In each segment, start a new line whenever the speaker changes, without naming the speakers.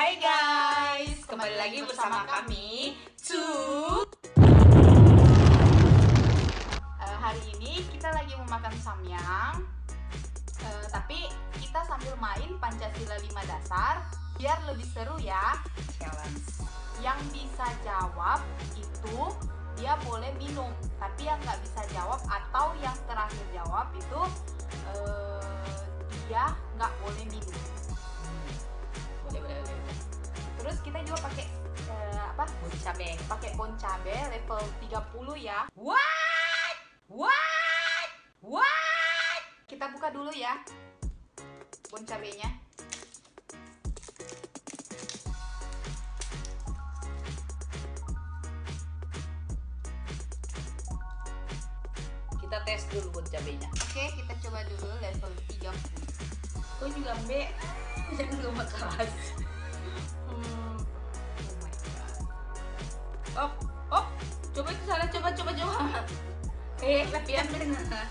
Hai guys, kembali lagi bersama kami
Hari ini kita lagi mau makan samyang, tapi kita sambil main Pancasila 5 dasar biar lebih seru ya.
challenge.
Yang bisa jawab itu dia boleh minum, tapi yang nggak bisa jawab atau yang terakhir jawab itu dia nggak boleh minum.
Boleh.
Terus kita juga pakai
Bon cabe.
pakai bon cabe level 30 ya.
What?
Kita buka dulu ya bon cabenya.
Kita tes dulu bon cabenya.
Oke, kita coba dulu level 30.
Kau juga mbak, jangan lupa keras.
Hmm,
Oh my god. Oh, coba itu salah, coba. Tapi ambil nggak?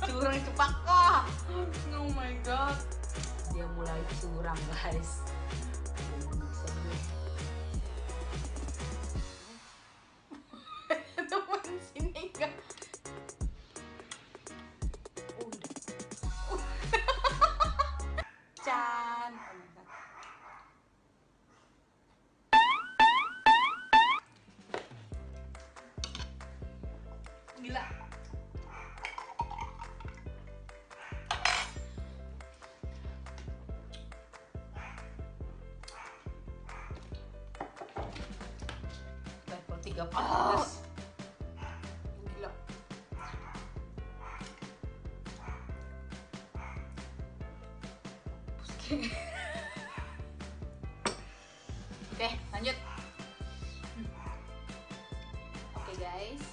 Curang cepat kok.
oh my god.
Dia mulai curang guys.
Teman sini enggak. Can.
Gila. Level 30.
Gila. Oke, lanjut. Oke guys.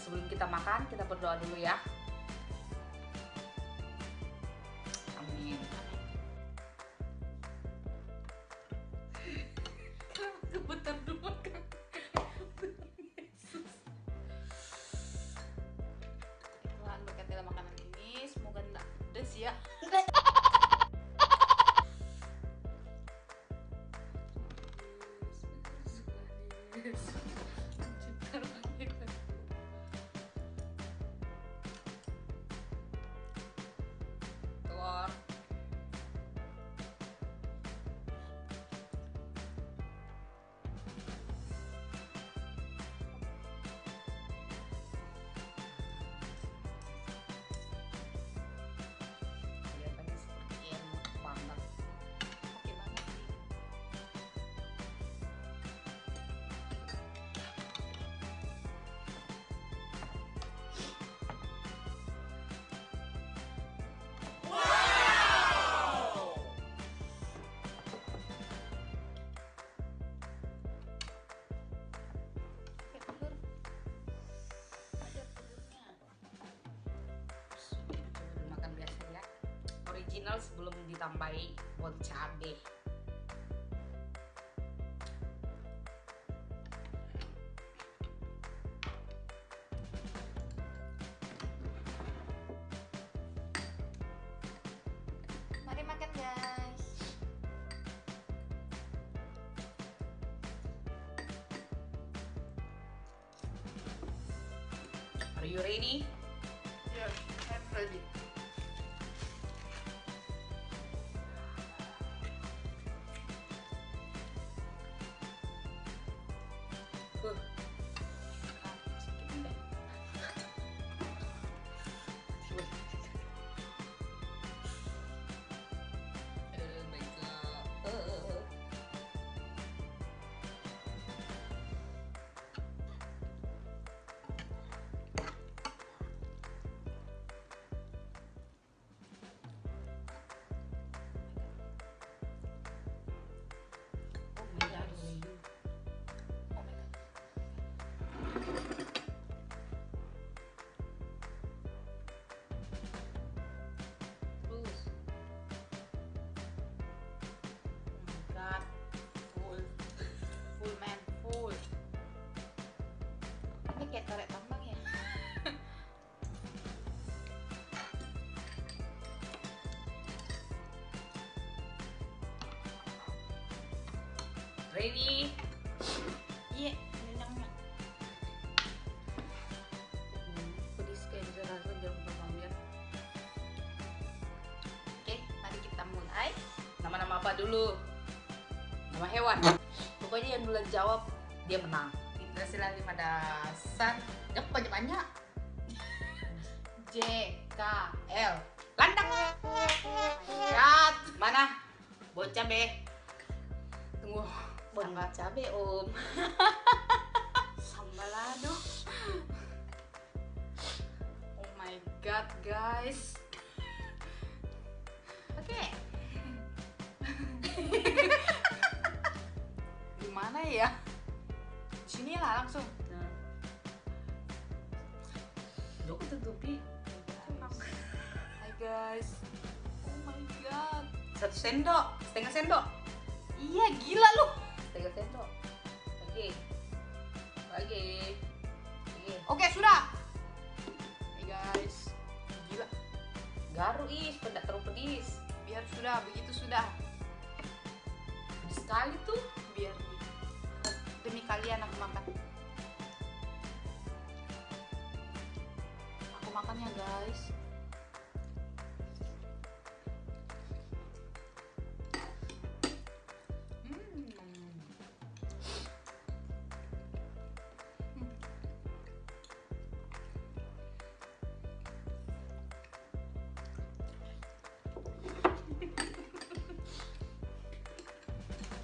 Sebelum kita makan, kita berdoa dulu ya. Amin.
Kebetulan dulu makan. Tuhan berkatilah makanan ini, semoga tidak pedas ya.
Telur. Kelihatannya seperti enak banget.
Oke banget sih. Oke, telur. Ada telurnya.
Coba dulu makan biasa ya. Original sebelum ditambahi bon cabe.
Mari makan guys.
Are you ready?
Yes, I'm ready.
Sedikit deh. Oh my god. Ready?
Iya, kenyangnya.
Pedis kayak bisa rasa jangan lupa ambil.
Oke, mari kita mulai.
Nama-nama apa dulu? Nama hewan. Pokoknya yang duluan jawab dia menang.
Pancasila 5 dasar.
Jawab banyak-banyak.
J, K, L.
Landang.
Rat.
Mana? Bocah be. Tunggu.
Sambal.
Cabe om.
Sambalado. Oh my god, guys. Oke. Gimana ya? Sini lah langsung.
Nah. Joko tutupi.
Hai guys. Oh my god.
1 sendok, setengah sendok.
Iya, gila lu.
Setengah sendok. Lagi. Lagi. Lagi.
Oke, sudah. Hai guys. Gila.
Garu is, tidak terlalu pedis.
Biar sudah, begitu sudah.
Pedis sekali tuh.
Biar demi kalian aku makan. Aku makan ya guys.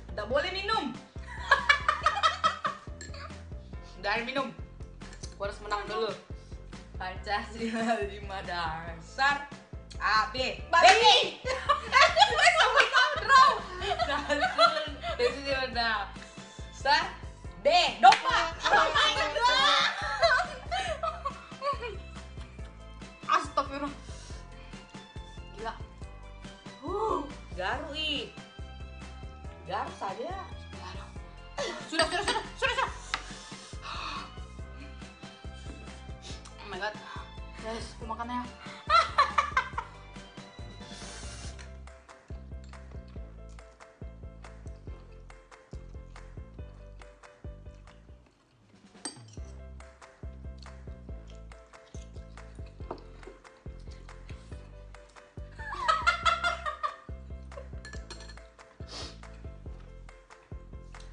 Tidak boleh minum. Jangan minum. Gua harus menang dulu. Pancasila 5 dasar. A B.
Babi.
Sampai kau draw. Pancasila dasar. D. Domba.
Oh my god. Astagfirullah. Gila.
Garu i. Garu saja.
Sudah. Oh my god. Guys, aku makannya.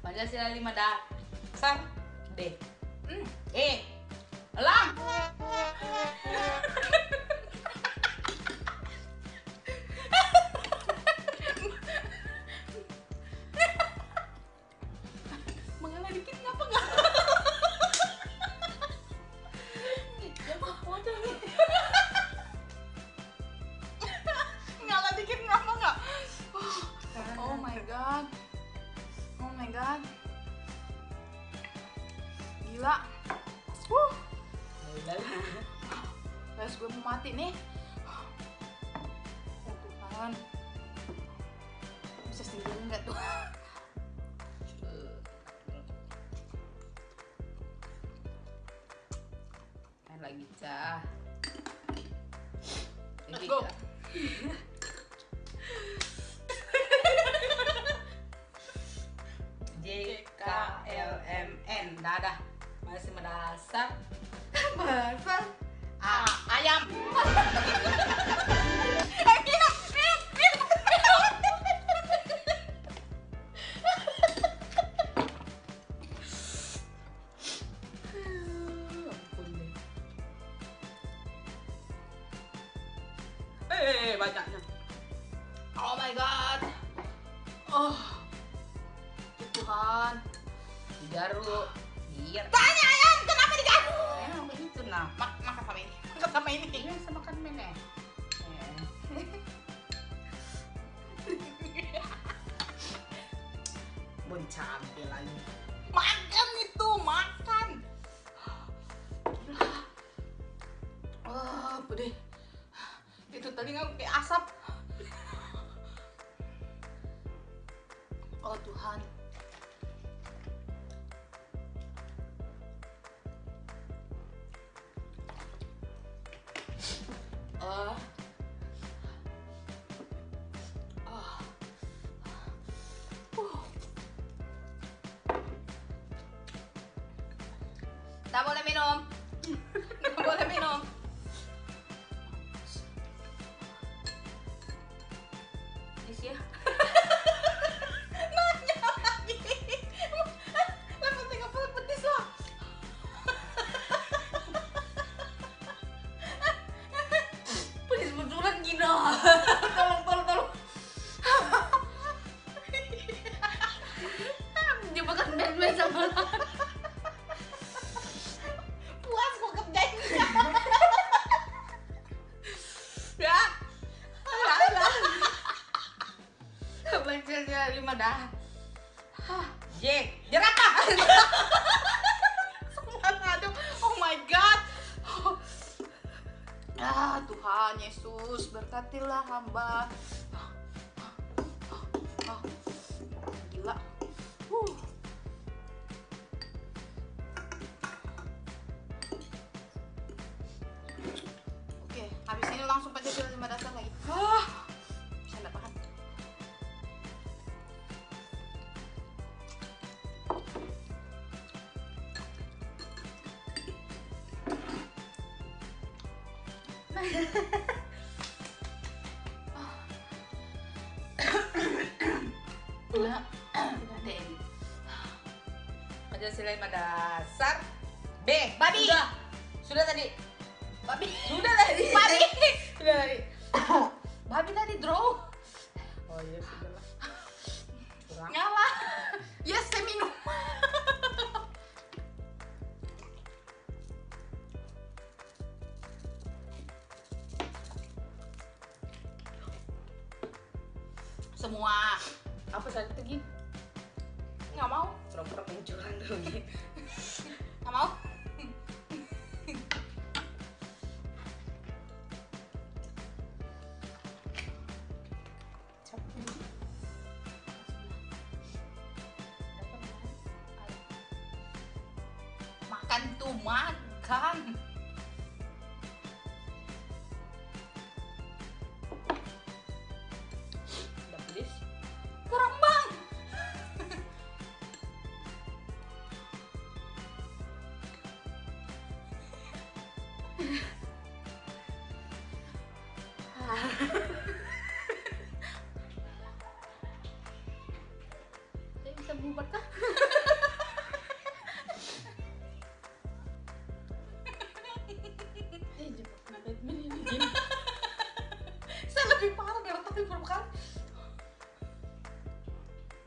Pancasila 5 dasar. D. E. Elang.
Mengalah dikit ngapa enggak? Ngalah dikit ngapa enggak? Oh my god. Oh my god. Gila. Guys, gue mau mati nih. Oh Tuhan. Bisa sendiri nggak tuh?
Main lagi cah.
Let's go.
J K L M N. Dadah. Masih mendasar. Bahasa A. Ayam. Banyaknya.
Oh my god. Oh. Tuhan.
Digaru. Biar.
Tanya ayam, kenapa digaru?
Emang begitu nah.
Makan sama ini. Makan sama ini.
Ini sama kan mene. Bon cabe lagi.
Makan itu, makan. Oh, pedih. Itu tadi nggak kayak asap. Oh Tuhan. Nggak boleh minum. Nggak boleh minum.
Isi ya.
Nanya lagi. Level 30 pedes loh.
Pedes betulan gila. Tolong. Dia makan band sama
Puas kok kerjanya. Ya.
Belajarnya 5 dah.
Jack, jerapah. Aduh, oh my god. Ah, Tuhan Yesus, berkatilah hamba. Gila. Oke, habis ini langsung Pancasila 5 dasar lagi. Bisa nggak tahan.
Pancasila 5 dasar. B.
Babi.
Sudah tadi.
Babi.
Sudah tadi.
Babi.
Sudah tadi.
Babi tadi draw.
Oh iya sudah lah. Kurang.
Nyala. Yes, saya minum. Semua.
Apa tadi tuh Gin?
Nggak mau.
Pura-pura main curang dulu Gin.
Nggak mau. Makan tuh makan.
Udah pedes.
Kurang bang. Saya bisa bubar kah?
Jebakan Batman ini Gin.
Saya lebih parah dari tadi berapa kali.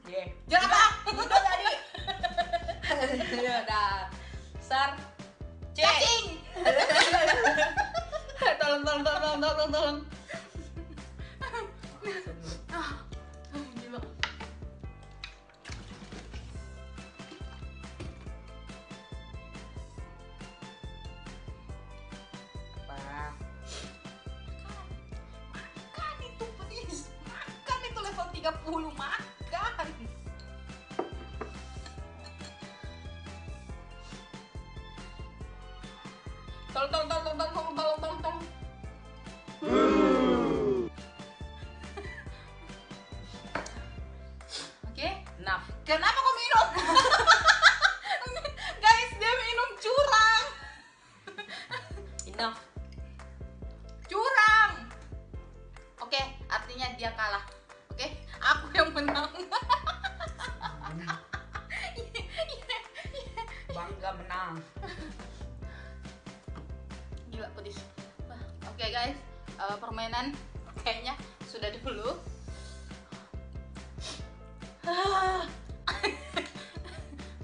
Ye.
Jerapah.
Udah tadi. Ya udah. Sar. C.
Cacing.
Tolong.
Gila.
Apa?
Makan itu pedes. Makan itu level 30. Makan.
Tolong.
Oke.
Nah,
Kenapa kau minum? Guys, dia minum curang.
enough.
Curang. Oke, artinya dia kalah. Oke, aku yang menang.
Bangga menang.
Gila pedis. Oke guys, permainan kayaknya sudah dulu.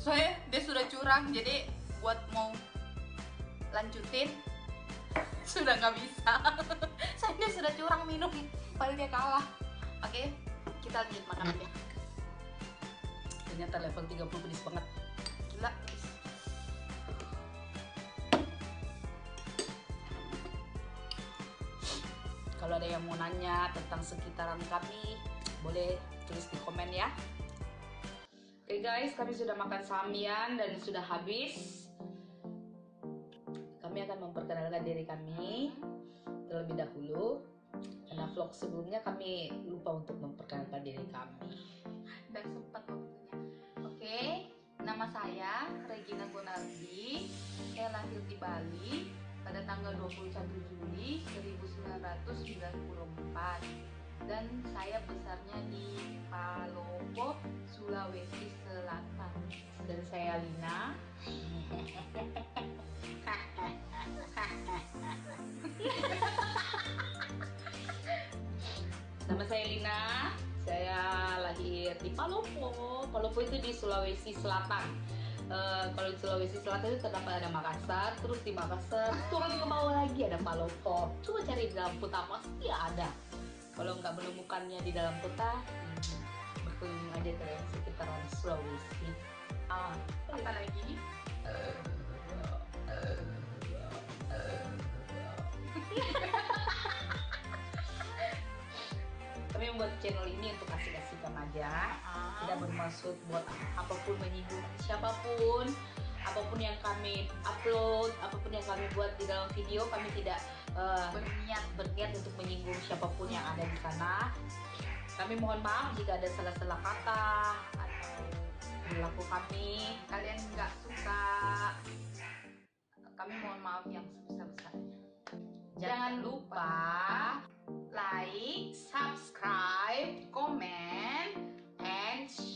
Soalnya dia sudah curang, jadi buat mau lanjutin sudah nggak bisa. Soalnya dia sudah curang minum, padahal dia kalah. Oke, kita lanjut makanannya.
Ternyata level 30 pedes banget.
Gila pedis.
Kalau ada yang mau nanya tentang sekitaran kami, boleh tulis di komen ya. Oke guys, kami sudah makan samyang dan sudah habis. Kami akan memperkenalkan diri kami terlebih dahulu. Karena vlog sebelumnya kami lupa untuk memperkenalkan diri kami.
Dan sempat waktunya. Oke, nama saya Regi Regina Gonardi. Saya lahir di Bali pada tanggal 21 Juli 1994 dan saya besarnya di Palopo, Sulawesi Selatan.
Dan saya Lina. Nama saya Lina. Saya lahir di Palopo. Palopo itu di Sulawesi Selatan. Kalau di Sulawesi Selatan itu terdapat ada Makassar, terus di Makassar turun ke bawah lagi ada Palopo. Coba cari di dalam peta pasti ada. Kalau nggak menemukannya di dalam peta, berkeliling aja terus sekitaran Sulawesi.
Apa lagi?
Kami membuat channel ini untuk kasih-kasihkan aja, tidak bermaksud buat apapun menyinggung siapapun, apapun yang kami upload, apapun yang kami buat di dalam video, kami tidak berniat untuk menyinggung siapapun yang ada di sana. Kami mohon maaf jika ada salah-salah kata atau perilaku kami
Kalian nggak suka, kami mohon maaf yang sebesar-besarnya. Jangan lupa like, subscribe, comment, and share.